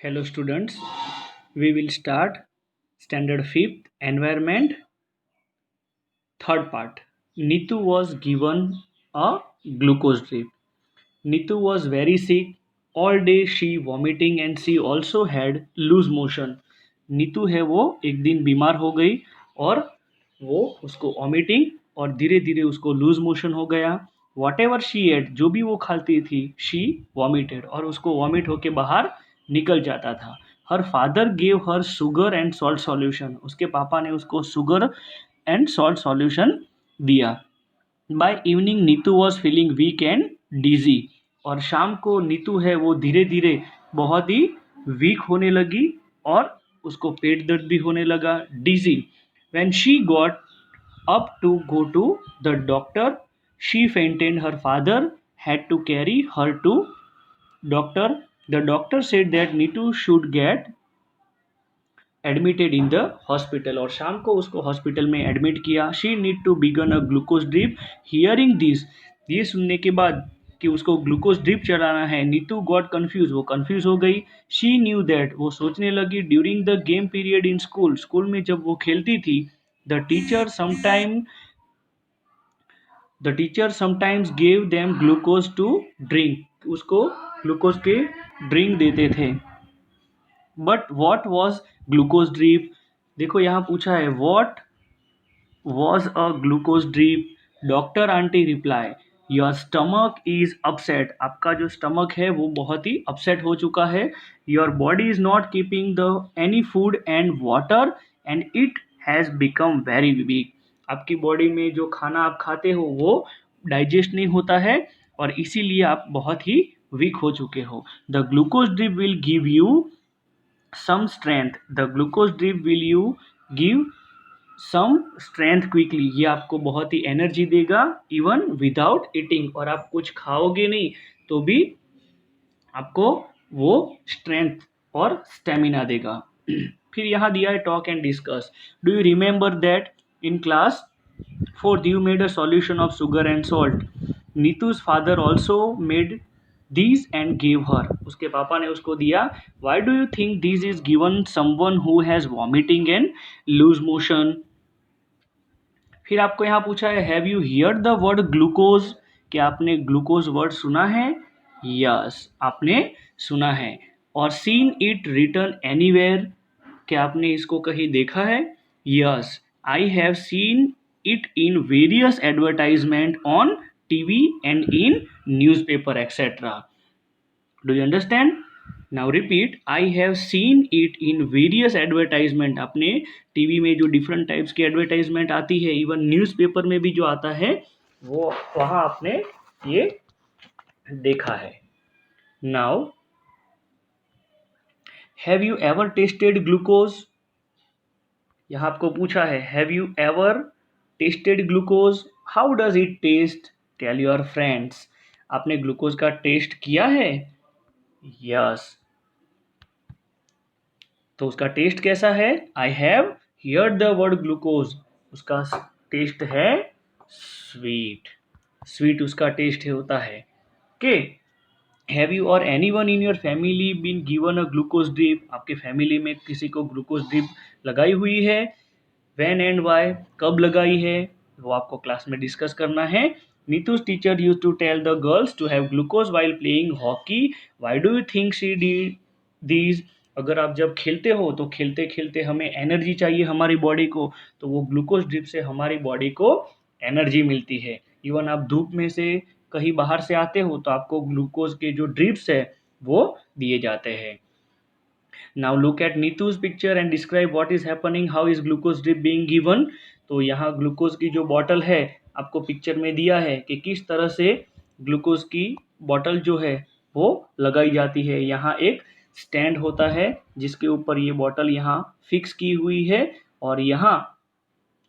Hello students, we will start standard 5th environment third part. Nitu was given a glucose drip. Nitu was very sick. All day she vomiting and she also had loose motion. Neetu है वो एक दिन बीमार हो गई और वो उसको वॉमिटिंग और धीरे धीरे उसको लूज मोशन हो गया. वॉट एवर शी एट जो भी वो खाती थी शी वॉमिटेड और उसको वॉमिट होके बाहर निकल जाता था. Her father gave her sugar and salt solution. उसके पापा ने उसको शुगर एंड सॉल्ट सॉल्यूशन दिया. By evening Neetu was feeling weak and dizzy. और शाम को नीतू है वो धीरे धीरे बहुत ही वीक होने लगी और उसको पेट दर्द भी होने लगा, dizzy. When she got up to go to the doctor she fainted. Her father had to carry her to doctor. The doctor said that Nitu should get admitted in the hospital. और शाम को उसको hospital में admit किया. She need to begin a glucose drip. Hearing this, ये सुनने के बाद कि उसको ग्लूकोज ड्रिप चलाना है, नीतू गॉट कन्फ्यूज, वो कन्फ्यूज हो गई. शी न्यू दैट, वो सोचने लगी. During the game period in school, school में जब वो खेलती थी, the teacher sometimes gave them glucose to drink, उसको ग्लूकोज के ड्रिंक देते थे. But what was glucose drip. देखो यहाँ पूछा है what was a glucose drip. Doctor aunty reply, your stomach is upset. आपका जो स्टमक है वो बहुत ही अपसेट हो चुका है. Your body is not keeping the any food and water and it has become very weak. आपकी बॉडी में जो खाना आप खाते हो वो डाइजेस्ट नहीं होता है और इसीलिए आप बहुत ही वीक हो चुके हो. The glucose drip will give you some strength. The glucose drip will you give some strength quickly. ये आपको बहुत ही एनर्जी देगा इवन विदाउट ईटिंग. और आप कुछ खाओगे नहीं तो भी आपको वो स्ट्रेंथ और स्टेमिना देगा. फिर यहाँ दिया है talk and discuss. Do you remember that in class 4th you made a solution of sugar and salt. Nitu's father also made these and gave her. उसके पापा ने उसको दिया. Why do you think this is given someone who has vomiting and loose motion? फिर आपको यहाँ पूछा है have you heard the word glucose. क्या आपने ग्लूकोज वर्ड सुना है? यस, आपने सुना है. और सीन इट रिटन एनीवेयर. क्या आपने इसको कहीं देखा है? Yes, I have seen it in various advertisement on TV and in newspaper etc. Do you understand? Now repeat, I have seen it in various advertisement. अपने टीवी में जो different types की एडवर्टाइजमेंट आती है, इवन न्यूज़पेपर में भी जो आता है, वो वहाँ आपने ये देखा है. Now have you ever tasted glucose. यहाँ आपको पूछा है have you ever tasted glucose. How does it taste? Tell your friends. आपने ग्लूकोज का टेस्ट किया है? यस. तो उसका टेस्ट कैसा है? I have heard the word glucose. उसका टेस्ट है स्वीट. स्वीट उसका टेस्ट होता है. Okay. Have you or anyone in your family been given a glucose drip. आपके फैमिली में किसी को ग्लूकोज ड्रिप लगाई हुई है? When and why, कब लगाई है, वो आपको क्लास में डिस्कस करना है. नीतू's teacher used to tell the girls to have glucose while playing hockey. Why do you think she did these? अगर आप जब खेलते हो तो खेलते खेलते हमें एनर्जी चाहिए हमारी बॉडी को, तो वो ग्लूकोज ड्रिप से हमारी बॉडी को एनर्जी मिलती है. इवन आप धूप में से कहीं बाहर से आते हो तो आपको ग्लूकोज के जो ड्रिप्स है वो दिए जाते हैं. Now look at Nitu's picture and describe what is happening. How is glucose drip being given? तो यहाँ ग्लूकोज की जो बॉटल है आपको पिक्चर में दिया है कि किस तरह से ग्लूकोज की बॉटल जो है वो लगाई जाती है. यहाँ एक स्टैंड होता है जिसके ऊपर ये बॉटल यहाँ फिक्स की हुई है और यहाँ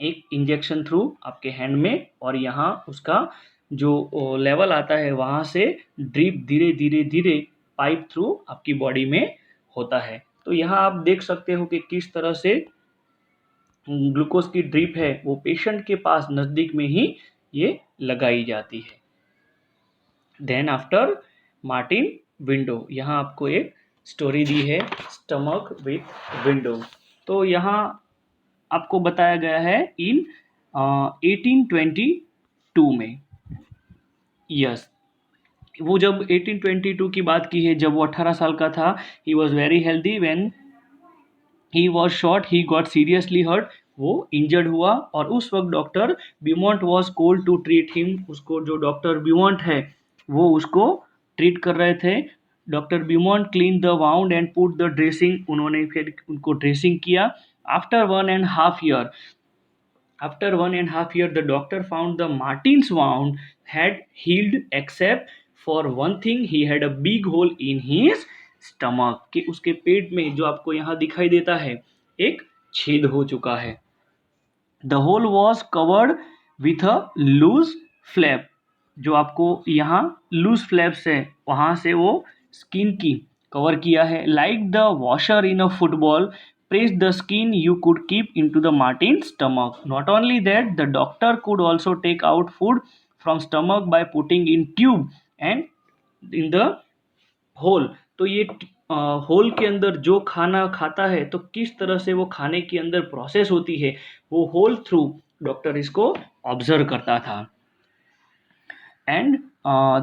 एक इंजेक्शन थ्रू आपके हैंड में और यहाँ उसका जो लेवल आता है वहाँ से ड्रिप धीरे धीरे धीरे पाइप थ्रू आपकी बॉडी में होता है. तो यहाँ आप देख सकते हो कि किस तरह से ग्लूकोज की ड्रिप है वो पेशेंट के पास नज़दीक में ही ये लगाई जाती है. देन आफ्टर मार्टिन विंडो, यहाँ आपको एक स्टोरी दी है स्टमक विथ विंडो। तो यहाँ आपको बताया गया है इन 1822 में। यस, वो जब 1822 की बात की है, जब वो 18 साल का था, he was very healthy when he was shot, he got seriously hurt, वो इंजर्ड हुआ और उस वक्त doctor Beaumont was called to treat him. उसको जो डॉक्टर ब्यूमॉन्ट है वो उसको ट्रीट कर रहे थे। Doctor Beaumont clean the wound and put the dressing, उन्होंने फिर उनको ड्रेसिंग किया। After 1.5 year, after 1.5 year, the doctor found the Martin's wound had healed except for one thing, he had a big hole in his stomach, कि उसके पेट में जो आपको यहाँ दिखाई देता है एक छेद हो चुका है। The hole was covered with a loose flap, जो आपको यहाँ लूज फ्लैप्स है वहाँ से वो स्किन की कवर किया है। Like the washer in a football press the skin you could keep into the Martin's stomach. Not only that, the doctor could also take out food from stomach by putting in tube and in the hole. तो ये whole के अंदर जो खाना खाता है तो किस तरह से वो खाने के अंदर प्रोसेस होती है, वो होल थ्रू डॉक्टर इसको ऑब्जर्व करता था। And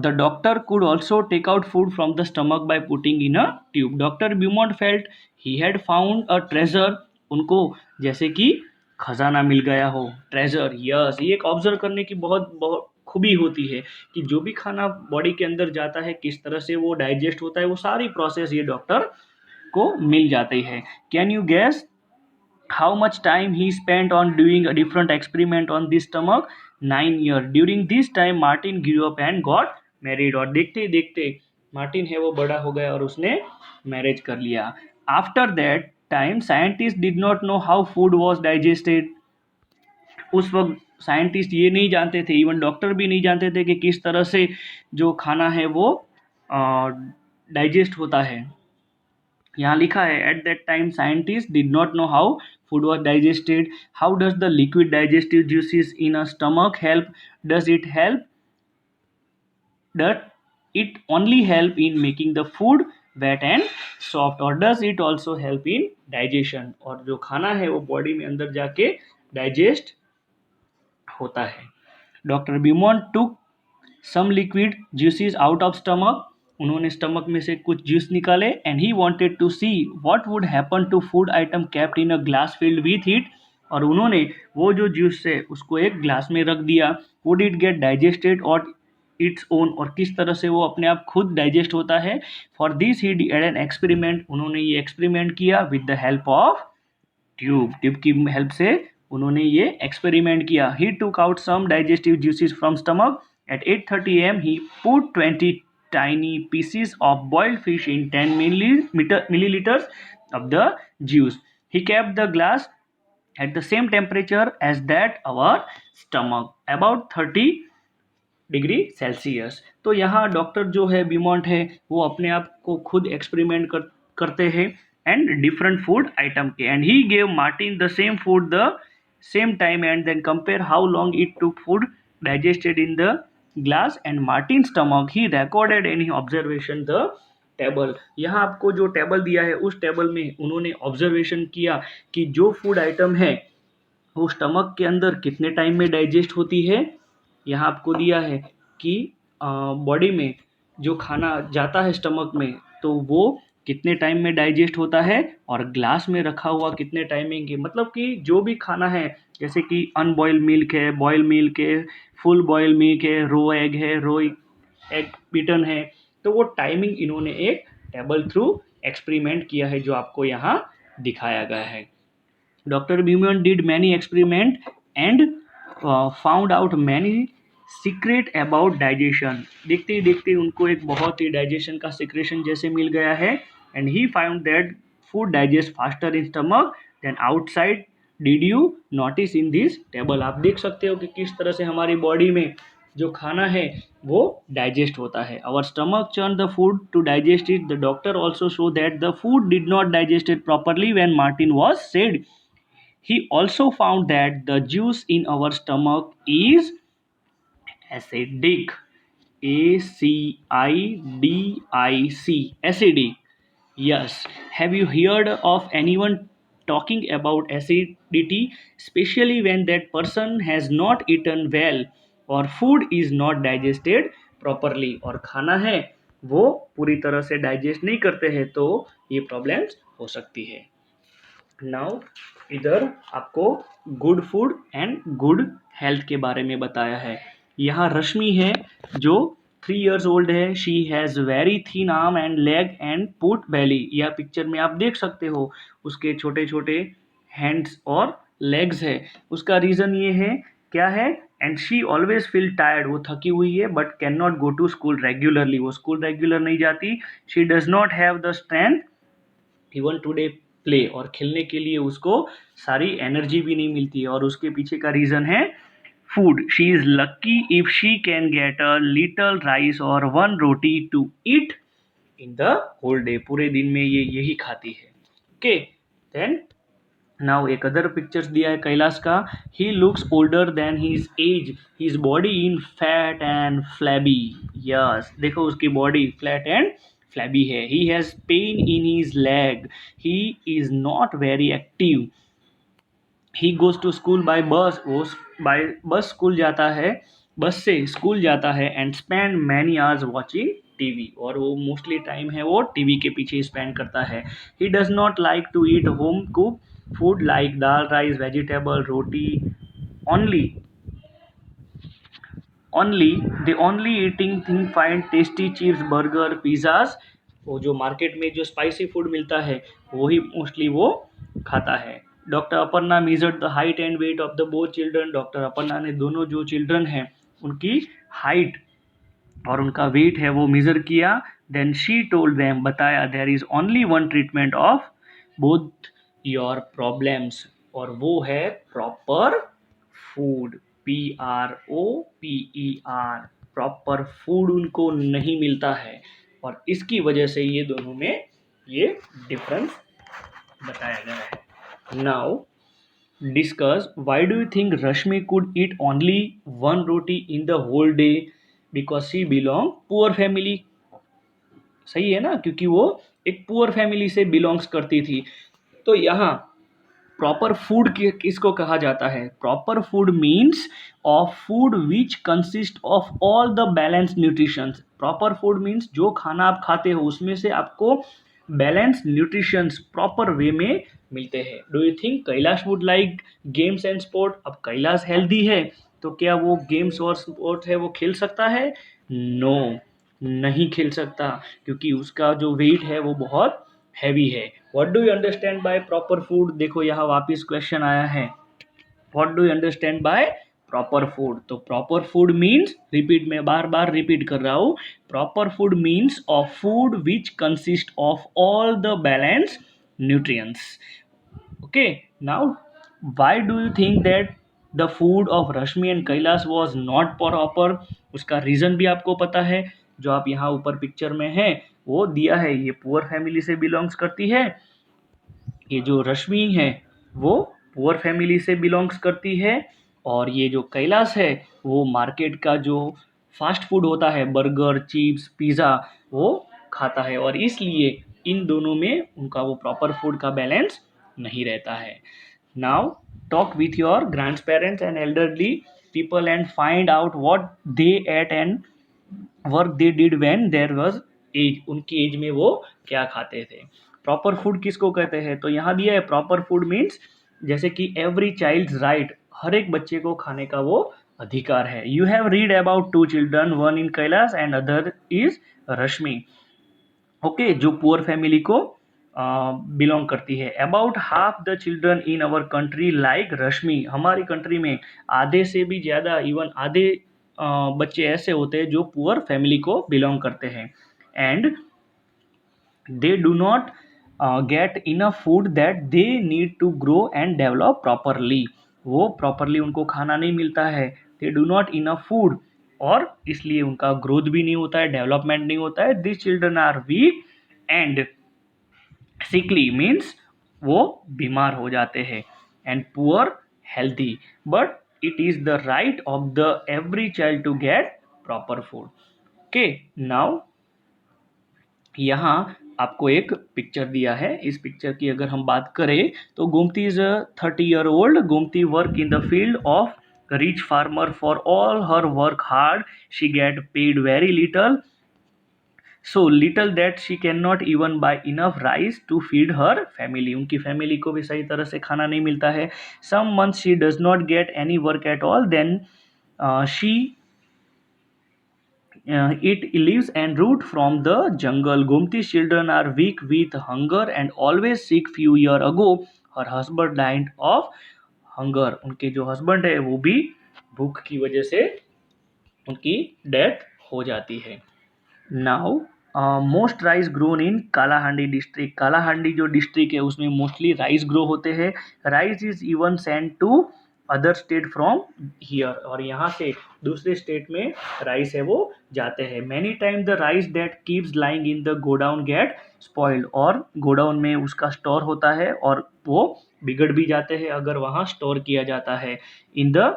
the doctor could also take out food from the stomach by putting in a tube. Dr. Beaumont felt he had found a treasure. उनको जैसे कि खजाना मिल गया हो, ट्रेजर। यस, ये एक ऑब्जर्व करने की बहुत बहुत खूबी होती है कि जो भी खाना बॉडी के अंदर जाता है किस तरह से वो डाइजेस्ट होता है, वो सारी प्रोसेस ये डॉक्टर को मिल जाती है। Can you gas how much time he spent on doing a different experiment on this stomach? 9 years. During this time Martin grew up and got married, और देखते ही देखते मार्टिन है वो बड़ा हो गया और उसने मैरिज कर लिया। After that time scientist did not know how food was digested. उस वक्त साइंटिस्ट ये नहीं जानते थे, इवन डॉक्टर भी नहीं जानते थे कि किस तरह से जो खाना है वो डाइजेस्ट होता है। यहाँ लिखा है at that time scientist did not know how food was digested. How does the liquid digestive juices in a stomach help? Does it help? Does it only help in making the food wet and soft, or does it also help in digestion? और जो खाना है वो body में अंदर जाके digest होता है। Doctor Beaumont took some liquid juices out of stomach, उन्होंने स्टमक में से कुछ जूस निकाले। And he wanted to see what would happen to food item kept in a glass filled with it, और उन्होंने वो जो जूस है उसको एक ग्लास में रख दिया। वुड इट गेट डाइजेस्टेड और इट्स ओन, और किस तरह से वो अपने आप खुद डाइजेस्ट होता है। For this he did an experiment, उन्होंने ये एक्सपेरिमेंट किया with the help of tube, tube की हेल्प से उन्होंने ये एक्सपेरिमेंट किया। He took out some digestive juices from stomach. At 8:30 a.m. he put 20 tiny pieces of boiled fish in 10 milliliters of the juice. He kept the glass at the same temperature as that our stomach, about 30 degree Celsius. तो यहाँ doctor जो है ब्यूमॉन्ट है वो अपने आप को खुद एक्सपेरिमेंट करते हैं एंड डिफरेंट फूड आइटम के। And he gave Martin the same food the same time and then compare how long it took food digested in the glass and Martin's stomach. He recorded any observation the table. यहाँ आपको जो table दिया है उस table में उन्होंने observation किया कि जो फूड आइटम है वो स्टमक के अंदर कितने टाइम में डाइजेस्ट होती है। यहाँ आपको दिया है कि बॉडी में जो खाना जाता है स्टमक में तो वो कितने टाइम में डाइजेस्ट होता है, और ग्लास में रखा हुआ कितने टाइमिंग के, मतलब कि जो भी खाना है जैसे कि अनबॉयल मिल्क है, बॉयल मिल्क है, फुल बॉयल मिल्क है, रो एग बीटन है, तो वो टाइमिंग इन्होंने एक टेबल थ्रू एक्सपेरिमेंट किया है जो आपको यहाँ दिखाया गया है। Dr. Beaumont did many experiments and found out many secret about digestion. देखते ही देखते उनको एक बहुत ही डाइजेशन का सीक्रेशन जैसे मिल गया है। And he found that food digest faster in stomach than outside. Did you notice in this table? आप देख सकते हो कि किस तरह से हमारी बॉडी में जो खाना है वो डाइजेस्ट होता है। Our stomach churn the food to digest it. The doctor also show that the food did not digest it properly when Martin was sad. He also found that the juice in our stomach is acidic. ACIDIC. Acidic. Yes. Have you heard of anyone talking about acidity, especially when that person has not eaten well or food is not digested properly? और खाना है वो पूरी तरह से digest नहीं करते हैं तो ये प्रॉब्लम्स हो सकती है। नाउ इधर आपको good food and good health के बारे में बताया है। यहाँ रश्मि है जो 3 years ओल्ड है। She has very thin arm and leg and pot belly. यह पिक्चर में आप देख सकते हो उसके छोटे छोटे हैंड्स और लेग्स है। उसका रीज़न ये है क्या है, and she always feel tired. वो थकी हुई है but can not go to school regularly. वो स्कूल रेगुलर नहीं जाती। She does not have the strength even today play. और खेलने के लिए उसको सारी एनर्जी भी नहीं मिलती है और उसके पीछे का रीज़न है food. She is lucky if she can get a little rice और one roti to eat in the whole day. पूरे दिन में ये यही खाती है। ओके, देन नाउ एक अदर पिक्चर्स दिया है कैलाश का। He looks older than his age, his body in fat and flabby. Yes, देखो उसकी बॉडी फ्लैट एंड फ्लैबी है। He has pain in his leg, he is not very active. He goes to school by bus. वो bye बस school जाता है, बस से स्कूल जाता है। And spend many hours watching TV. और वो मोस्टली टाइम है वो टीवी के पीछे स्पेंड करता है। He does not like to eat home cook food like dal rice vegetable roti. Only only the only eating thing find tasty chips burger pizzas. वो जो मार्केट में जो स्पाइसी फूड मिलता है वही मोस्टली वो खाता है। Doctor Aparna measured the height and weight of the both children. Doctor Aparna ने दोनों जो चिल्ड्रन हैं उनकी हाइट और उनका वेट है वो मेजर किया। देन शी टोल्ड देम, बताया, there is only one treatment of both your problems. और वो है proper food. PROPER। Proper food उनको नहीं मिलता है और इसकी वजह से ये दोनों में ये डिफरेंस बताया गया है। Now discuss, why do you think Rashmi could eat only one roti in the whole day? Because she belong poor family। सही है ना, क्योंकि वो एक पुअर फैमिली से बिलोंग्स करती थी। तो यहाँ प्रॉपर फूड किसको कहा जाता है? Proper food means of food which consist of all the balance nutritions. Proper food means जो खाना आप खाते हो उसमें से आपको बैलेंस न्यूट्रिशंस प्रॉपर वे में मिलते हैं। Do you think Kailash would like games and sport? अब कैलाश हेल्दी है तो क्या वो गेम्स और स्पोर्ट है वो खेल सकता है? नो, नहीं खेल सकता, क्योंकि उसका जो वेट है वो बहुत हैवी है। What do you understand by proper food? देखो यहाँ वापिस क्वेश्चन आया है, what do you understand by proper food? तो प्रॉपर फूड मीन्स, रिपीट, मैं बार बार रिपीट कर रहा हूँ, proper food means of food which consist of all the balance nutrients. Okay, now why do you think that the food of Rashmi and Kailash was not proper? उसका reason भी आपको पता है, जो आप यहाँ ऊपर पिक्चर में है वो दिया है। ये पुअर फैमिली से बिलोंग्स करती है। ये जो रश्मि है वो पुअर फैमिली से बिलोंग्स करती है। और ये जो कैलाश है वो मार्केट का जो फास्ट फूड होता है, बर्गर चिप्स पिज़्ज़ा, वो खाता है। और इसलिए इन दोनों में उनका वो प्रॉपर फूड का बैलेंस नहीं रहता है। Now talk with your grand parents and elderly people and find out what they ate and work they did when there was age. उनकी एज में वो क्या खाते थे। प्रॉपर फूड किसको कहते हैं? तो यहाँ दिया है प्रॉपर फूड मीन्स जैसे कि एवरी चाइल्ड राइट, हर एक बच्चे को खाने का वो अधिकार है। You have read about 2 children, one in Kailash and other is Rashmi. Okay, जो पुअर फैमिली को बिलोंग करती है। About half the children in our country like Rashmi. हमारी कंट्री में आधे से भी ज़्यादा, इवन आधे बच्चे ऐसे होते हैं जो पुअर फैमिली को बिलोंग करते हैं। And they do not get enough food that they need to grow and develop properly. वो प्रॉपरली उनको खाना नहीं मिलता है। They do not enough food, और इसलिए उनका ग्रोथ भी नहीं होता है, डेवलपमेंट नहीं होता है। This children are weak and sickly means वो बीमार हो जाते हैं। And poor healthy, but it is the right of the every child to get proper food. Okay, now यहाँ आपको एक पिक्चर दिया है। इस पिक्चर की अगर हम बात करें तो Gomti is a 30-year-old. Gomti work in the field of rich farmer. For all her work hard she get paid very little, so little that she can not even buy enough rice to feed her family. उनकी family को भी सही तरह से खाना नहीं मिलता है. Some months she does not get any work at all. Then she it lives and root from the jungle. Gomti's children are weak with hunger and always sick. Few year ago her husband died of hunger. उनके जो husband है वो भी भूख की वजह से उनकी डेथ हो जाती है. Now most rice grown in Kalahandi district. Kalahandi जो डिस्ट्रिक्ट है उसमें मोस्टली राइस ग्रो होते हैं. Rice is even send to other state from here. और यहाँ से दूसरे स्टेट में राइस है वो जाते हैं. Many time the rice that keeps lying in the godown gate spoiled. और गोडाउन में उसका स्टोर होता है और वो बिगड़ भी जाते हैं अगर वहाँ स्टोर किया जाता है. In the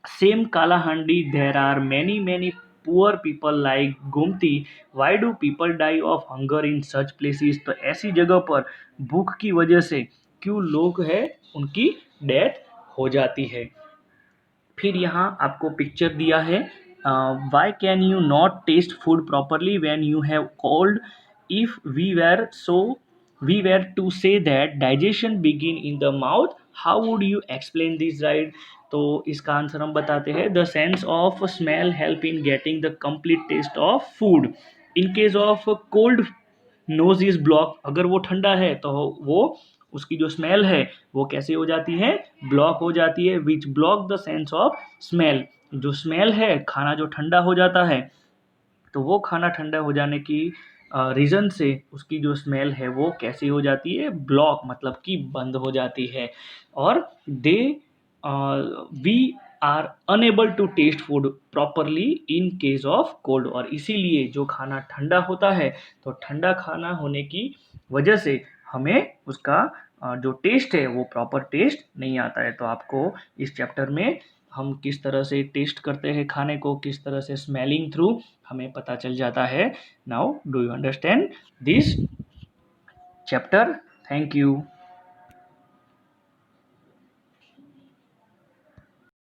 same Kalahandi, there are many poor people like Gomti. Why do people die of hunger in such places? तो ऐसी जगह पर भूख की वजह से क्यों लोग हैं उनकी डेथ हो जाती है. फिर यहाँ आपको पिक्चर दिया है. Why can you not taste food properly when you have cold. If we were to say that digestion begin in the mouth, how would you explain this, right. तो इसका आंसर हम बताते हैं. The sense of smell help in getting the complete taste of food. In case of cold nose is block. अगर वो ठंडा है तो वो उसकी जो स्मेल है वो कैसे हो जाती है, ब्लॉक हो जाती है. Which block the sense of smell. जो स्मेल है, खाना जो ठंडा हो जाता है तो वो खाना ठंडा हो जाने की रीज़न से उसकी जो स्मेल है वो कैसी हो जाती है, ब्लॉक, मतलब कि बंद हो जाती है. और they we are unable to test food properly in case of cold. और इसीलिए जो खाना ठंडा होता है तो ठंडा खाना होने की वजह से हमें उसका जो टेस्ट है वो प्रॉपर टेस्ट नहीं आता है. तो आपको इस चैप्टर में हम किस तरह से टेस्ट करते हैं खाने को, किस तरह से स्मेलिंग थ्रू हमें पता चल जाता है. Now do you understand this chapter? Thank you.